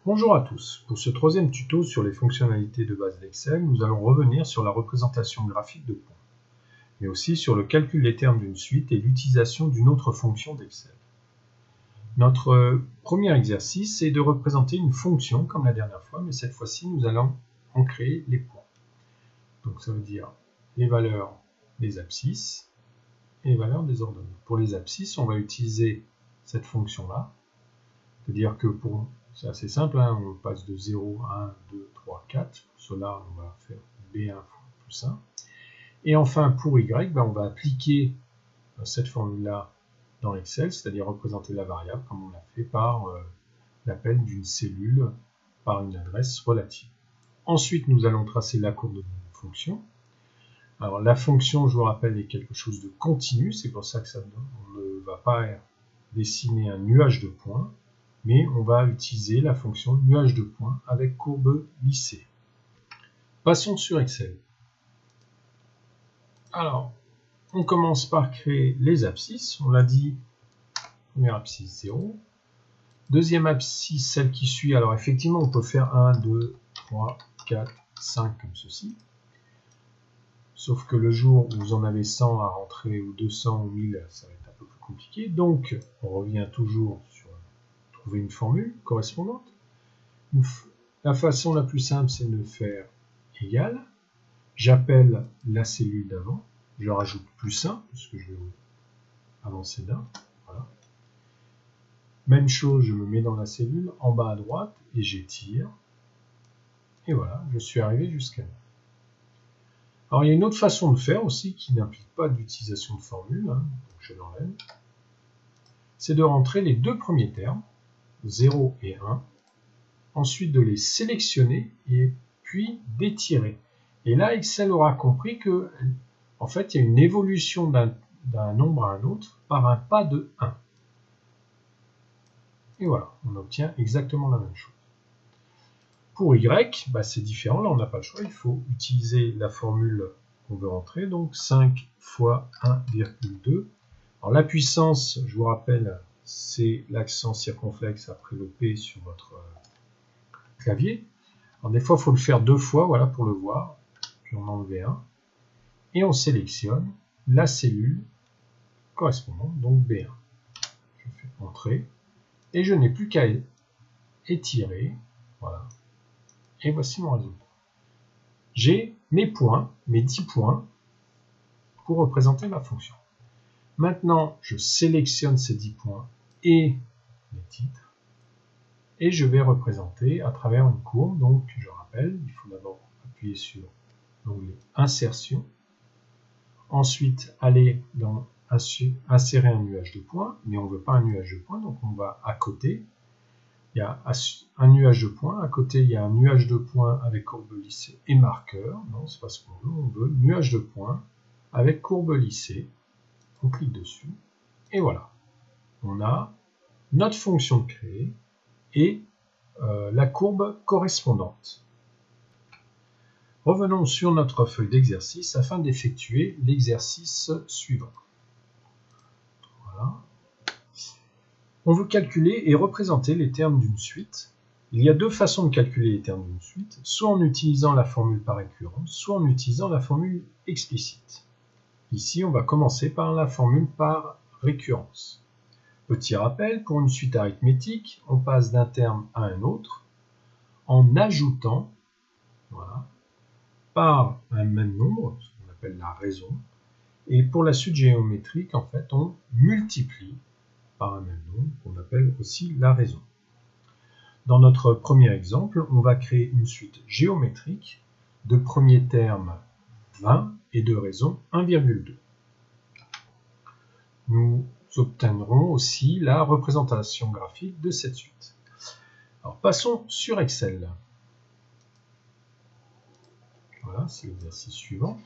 Bonjour à tous, pour ce troisième tuto sur les fonctionnalités de base d'Excel, nous allons revenir sur la représentation graphique de points, mais aussi sur le calcul des termes d'une suite et l'utilisation d'une autre fonction d'Excel. Notre premier exercice est de représenter une fonction comme la dernière fois, mais cette fois-ci nous allons en créer les points. Donc ça veut dire les valeurs des abscisses et les valeurs des ordonnées. Pour les abscisses, on va utiliser cette fonction-là, c'est-à-dire que c'est assez simple, hein, on passe de 0 à 1, 2, 3, 4. Pour cela, on va faire B1 plus 1. Et enfin, pour Y, on va appliquer cette formule-là dans Excel, c'est-à-dire représenter la variable comme on l'a fait par l'appel d'une cellule par une adresse relative. Ensuite, nous allons tracer la courbe de notre fonction. Alors, la fonction, je vous rappelle, est quelque chose de continu, c'est pour ça que on ne va pas dessiner un nuage de points, mais on va utiliser la fonction nuage de points avec courbe lissée. Passons sur Excel. Alors, on commence par créer les abscisses. On l'a dit, première abscisse 0. Deuxième abscisse, celle qui suit. Alors effectivement, on peut faire 1, 2, 3, 4, 5 comme ceci. Sauf que le jour où vous en avez 100 à rentrer, ou 200 ou 1000, ça va être un peu plus compliqué. Donc, on revient toujours sur trouver une formule correspondante. La façon la plus simple, c'est de faire égal. J'appelle la cellule d'avant. Je rajoute plus 1, puisque je vais avancer d'un. Voilà. Même chose, je me mets dans la cellule, en bas à droite, et j'étire. Et voilà, je suis arrivé jusqu'à là. Alors, il y a une autre façon de faire aussi, qui n'implique pas d'utilisation de formule. Donc je l'enlève. C'est de rentrer les deux premiers termes, 0 et 1. Ensuite, de les sélectionner, et puis d'étirer. Et là, Excel aura compris que, en fait, il y a une évolution d'un nombre à un autre par un pas de 1. Et voilà, on obtient exactement la même chose. Pour Y, c'est différent, là on n'a pas le choix, il faut utiliser la formule qu'on veut rentrer, donc 5 fois 1,2. Alors la puissance, je vous rappelle, c'est l'accent circonflexe après le P sur votre clavier. Alors des fois, il faut le faire deux fois, voilà, pour le voir. Puis on enlève un. Et on sélectionne la cellule correspondante, donc B1. Je fais Entrée. Et je n'ai plus qu'à étirer. Voilà. Et voici mon résultat. J'ai mes points, mes 10 points, pour représenter ma fonction. Maintenant, je sélectionne ces 10 points et les titres. Et je vais représenter à travers une courbe. Donc, je rappelle, il faut d'abord appuyer sur l'onglet Insertion. Ensuite, aller dans Insérer un nuage de points. Mais on ne veut pas un nuage de points, donc on va à côté. Il y a un nuage de points. À côté, il y a un nuage de points avec courbe lissée et marqueur. Non, c'est pas ce qu'on veut. On veut nuage de points avec courbe lissée. On clique dessus. Et voilà. On a notre fonction de créer et la courbe correspondante. Revenons sur notre feuille d'exercice afin d'effectuer l'exercice suivant. Voilà. On veut calculer et représenter les termes d'une suite. Il y a deux façons de calculer les termes d'une suite, soit en utilisant la formule par récurrence, soit en utilisant la formule explicite. Ici, on va commencer par la formule par récurrence. Petit rappel, pour une suite arithmétique, on passe d'un terme à un autre en ajoutant par un même nombre, ce qu'on appelle la raison, et pour la suite géométrique, en fait, on multiplie par un même nombre, qu'on appelle aussi la raison. Dans notre premier exemple, on va créer une suite géométrique de premier terme 20 et de raison 1,2. Nous obtiendrons aussi la représentation graphique de cette suite. Alors passons sur Excel. Voilà, c'est l'exercice suivant.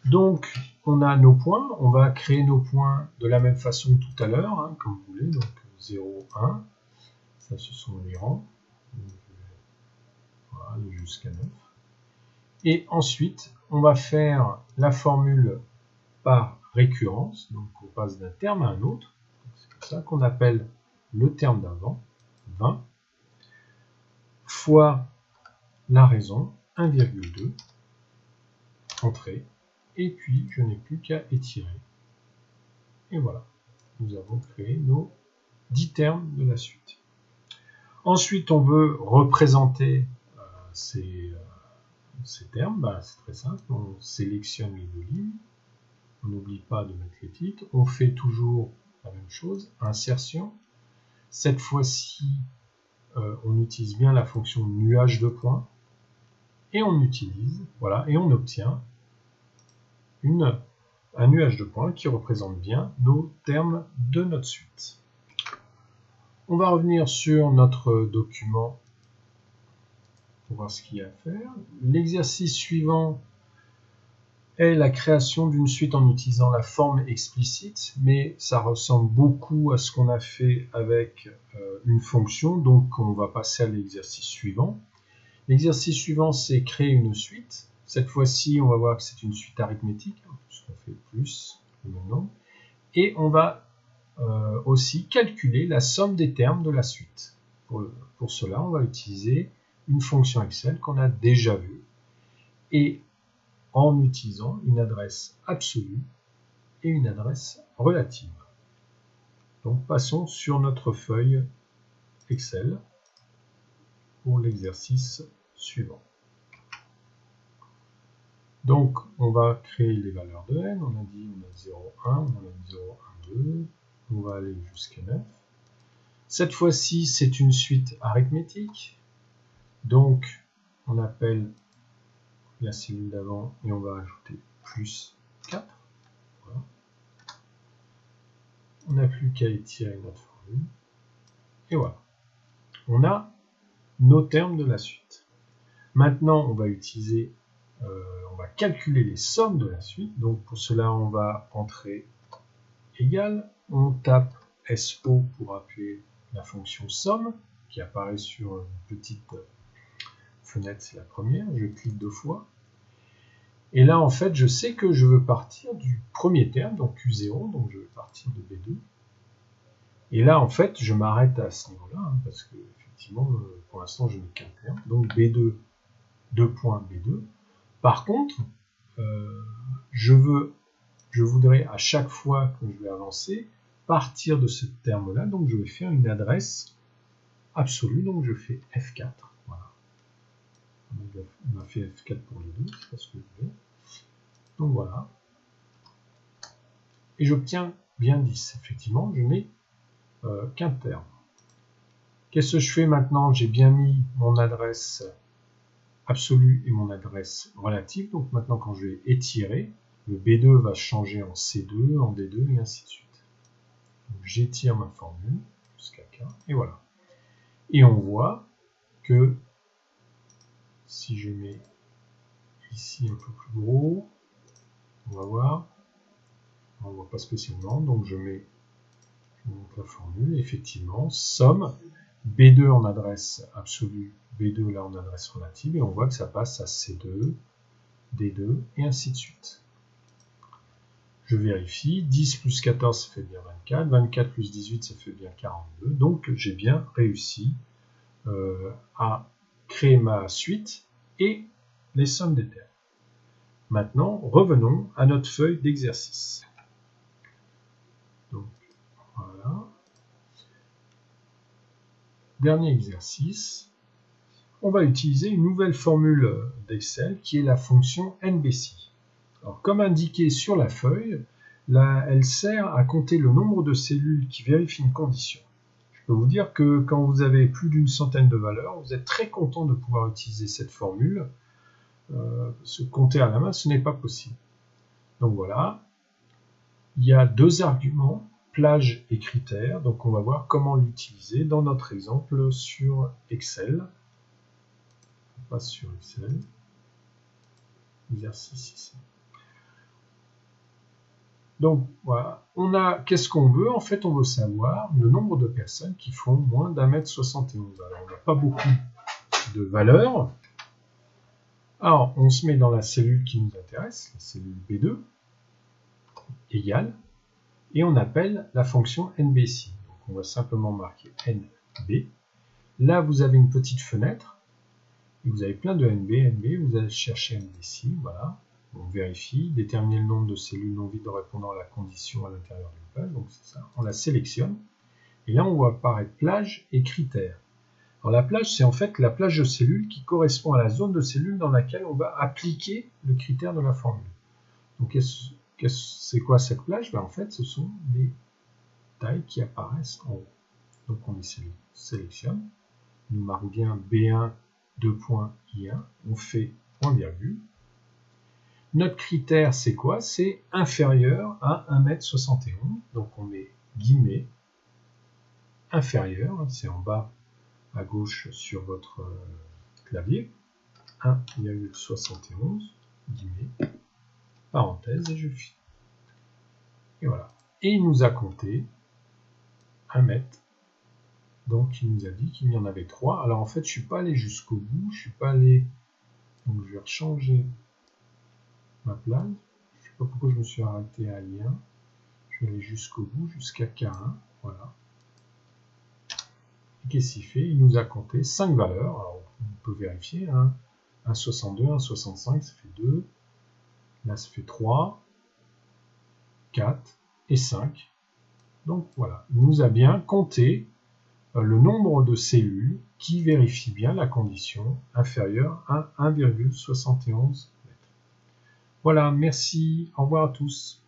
Donc, on a nos points. On va créer nos points de la même façon que tout à l'heure, hein, comme vous voulez. Donc, 0, 1. Ça, ce sont les rangs. Voilà, jusqu'à 9. Et ensuite, on va faire la formule par récurrence. Donc, on passe d'un terme à un autre. C'est pour ça qu'on appelle le terme d'avant 20. fois la raison, 1,2, entrée, et puis je n'ai plus qu'à étirer. Et voilà, nous avons créé nos 10 termes de la suite. Ensuite, on veut représenter ces termes. C'est très simple, on sélectionne les 2 lignes, on n'oublie pas de mettre les titres, on fait toujours la même chose, insertion. Cette fois-ci, on utilise bien la fonction nuage de points, et on utilise, voilà, et on obtient un nuage de points qui représente bien nos termes de notre suite. On va revenir sur notre document pour voir ce qu'il y a à faire. L'exercice suivant est la création d'une suite en utilisant la forme explicite, mais ça ressemble beaucoup à ce qu'on a fait avec une fonction, donc on va passer à l'exercice suivant. L'exercice suivant, c'est créer une suite. Cette fois-ci, on va voir que c'est une suite arithmétique, puisqu'on fait plus maintenant. Et on va aussi calculer la somme des termes de la suite. Pour cela, on va utiliser une fonction Excel qu'on a déjà vue, et en utilisant une adresse absolue et une adresse relative. Donc passons sur notre feuille Excel pour l'exercice suivant. Donc on va créer les valeurs de n, on a dit on a 0, 1, on a 0, 1, 2, on va aller jusqu'à 9. Cette fois-ci c'est une suite arithmétique, donc on appelle la cellule d'avant et on va ajouter plus 4. Voilà. On n'a plus qu'à étirer notre formule. Et voilà. On a nos termes de la suite. Maintenant, on va utiliser, on va calculer les sommes de la suite. Donc pour cela, on va entrer égal. On tape SO pour appeler la fonction somme qui apparaît sur une petite fenêtre, c'est la première. Je clique 2 fois. Et là, en fait, je sais que je veux partir du premier terme, donc Q0, donc je veux partir de B2. Et là, en fait, je m'arrête à ce niveau-là, hein, parce que, effectivement, pour l'instant, je n'ai qu'un terme. Donc B2, 2 points B2. Par contre, je voudrais, à chaque fois que je vais avancer, partir de ce terme-là. Donc, je vais faire une adresse absolue. Donc, je fais F4. Voilà. On a fait F4 pour les deux, je sais pas ce que je voulais. Donc voilà. Et j'obtiens bien 10. Effectivement, je n'ai qu'un terme. Qu'est-ce que je fais maintenant? J'ai bien mis mon adresse absolue et mon adresse relative. Donc maintenant, quand je vais étirer, le B2 va changer en C2, en D2 et ainsi de suite. J'étire ma formule jusqu'à K. Et voilà. Et on voit que si je mets ici un peu plus gros, on va voir, on ne voit pas spécialement, donc je monte la formule, effectivement, somme, B2 en adresse absolue, B2 là en adresse relative, et on voit que ça passe à C2, D2, et ainsi de suite. Je vérifie, 10 plus 14 ça fait bien 24, 24 plus 18 ça fait bien 42, donc j'ai bien réussi à créer ma suite et les sommes des termes. Maintenant, revenons à notre feuille d'exercice. Donc, voilà. Dernier exercice. On va utiliser une nouvelle formule d'Excel qui est la fonction NBC. Alors, comme indiqué sur la feuille, elle sert à compter le nombre de cellules qui vérifient une condition. Je peux vous dire que quand vous avez plus d'une centaine de valeurs, vous êtes très content de pouvoir utiliser cette formule. Se compter à la main, ce n'est pas possible. Donc voilà, il y a 2 arguments, plage et critères, donc on va voir comment l'utiliser dans notre exemple sur Excel. On passe sur Excel, exercice ici. Donc voilà, qu'est-ce qu'on veut? En fait, on veut savoir le nombre de personnes qui font moins d'1,71 m. Alors on n'a pas beaucoup de valeurs. Alors, on se met dans la cellule qui nous intéresse, la cellule B2, égale, et on appelle la fonction NBC. Donc, on va simplement marquer NB. Là, vous avez une petite fenêtre Et vous avez plein de NB, vous allez chercher NB6, voilà. On vérifie, déterminer le nombre de cellules non vides répondant à la condition à l'intérieur d'une plage, donc c'est ça, on la sélectionne. Et là, on voit apparaître plage et critères. Alors la plage, c'est en fait la plage de cellules qui correspond à la zone de cellules dans laquelle on va appliquer le critère de la formule. Donc c'est quoi cette plage? En fait, ce sont les tailles qui apparaissent en haut. Donc on les sélectionne, on nous marque bien B1, 2.I1, on fait point virgule. Notre critère, c'est quoi? C'est inférieur à 1,71 m. Donc on met guillemets, inférieur, c'est en bas à gauche sur votre clavier, 1,71, guillemets, parenthèse, et je finis. Et voilà. Et il nous a compté 1 mètre. Donc il nous a dit qu'il y en avait 3. Alors en fait, je ne suis pas allé jusqu'au bout, je suis pas allé. Donc je vais changer ma plage. Je ne sais pas pourquoi je me suis arrêté à I1. Je vais aller jusqu'au bout, jusqu'à K1. Voilà. Et qu'est-ce qu'il fait? Il nous a compté 5 valeurs. Alors on peut vérifier. 1,62, 1,65, ça fait 2. Là, ça fait 3, 4 et 5. Donc voilà, il nous a bien compté le nombre de cellules qui vérifient bien la condition inférieure à 1,71 m. Voilà, merci, au revoir à tous.